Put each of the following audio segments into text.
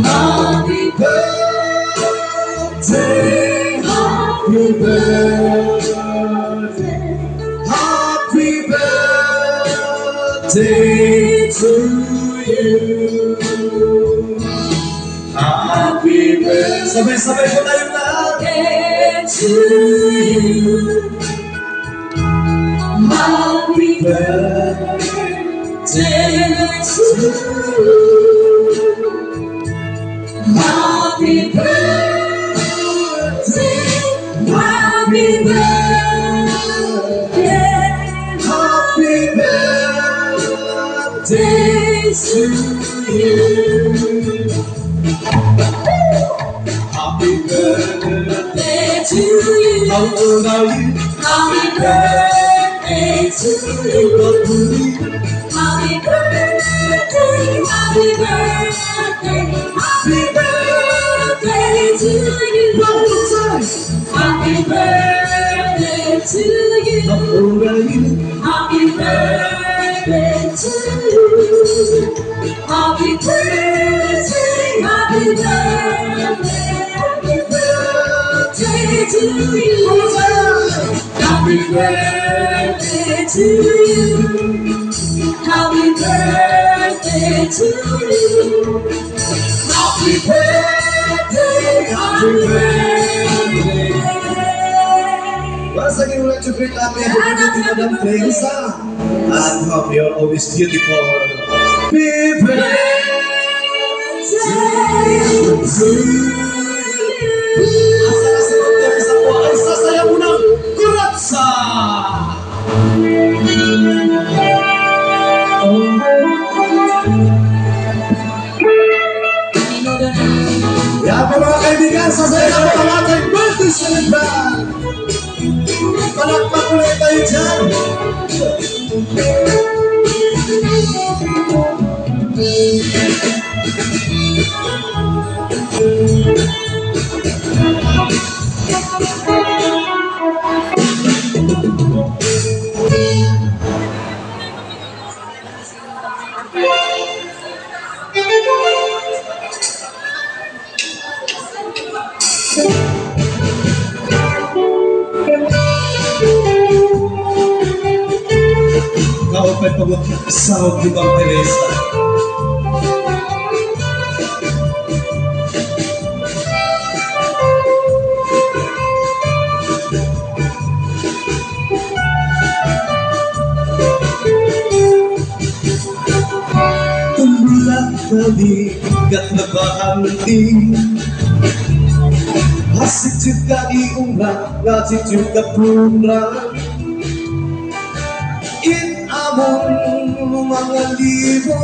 Happy birthday, happy birthday, happy birthday to you. Happy birthday, sabay-sabay ko tayo lahat. To you. Happy birthday to you. Happy birthday, happy birthday, happy birthday to you. Happy birthday to you. How old are you? Happy birthday to you. Happy birthday, happy birthday, happy birthday to you. One more time. Happy birthday to you. How old are you? Happy birthday to you. Happy birthday, happy birthday, happy birthday to you. Happy birthday to you. Happy birthday to you. Happy birthday, happy birthday. Once again, we'd like to greet happy birthday to Madam Teresa. And hope you're always beautiful. Happy birthday to you. Asa na si Madam Teresa po ay sasaya mo ng kuratsa. Yan po mga kaibigan, sasaya na po ang ating birthday celebrant. Palakpak ulit tayo dyan. Kaupay pagod sahog ni Bang Teresa. Tumulak kaligat na bahanting Hasik juga iungan, ngasik juga pulang among mga libo,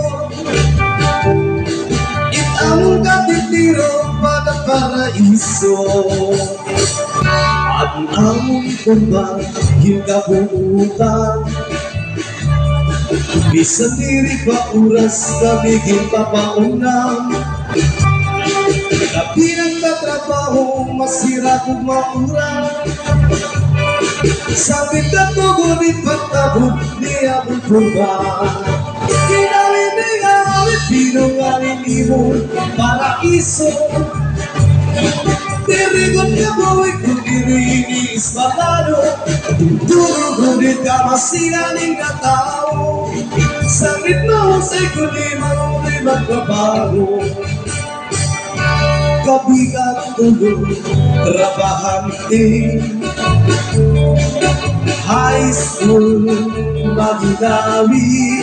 among katitiro pada paraiso, at among kumbang hinggabutan. Bisan diri pa oras kabigin papaunang, tapi nagtatrabaho masira kong maurang. Sabit na tugunin pagtabog niya mong purban. Kinawin ni ngawin, pinungaling imong paraiso. Tirigot ka mo, kung iniinis matalo. Turugunin ka masinaning na tao. Sabit mo sa'y kulimang may magbabago. Kabigat tulog, trabahante. High school, maginawi.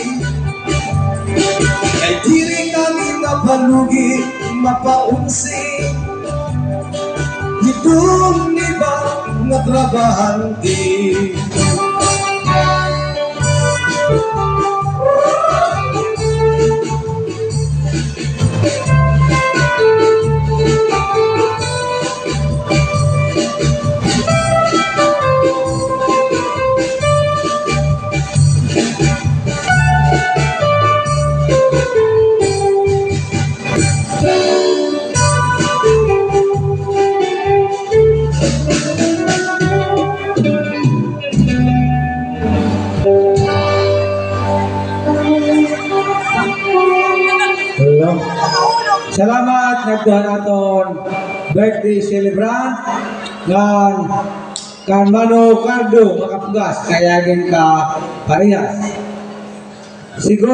Kay diri kami mapalugi, mapaunsi. Itong iba na trabahante. Hello. Salamat nagtuhan aton birthday celebrant kan Mano Cardo makapugas kaya ka parehas. Siguro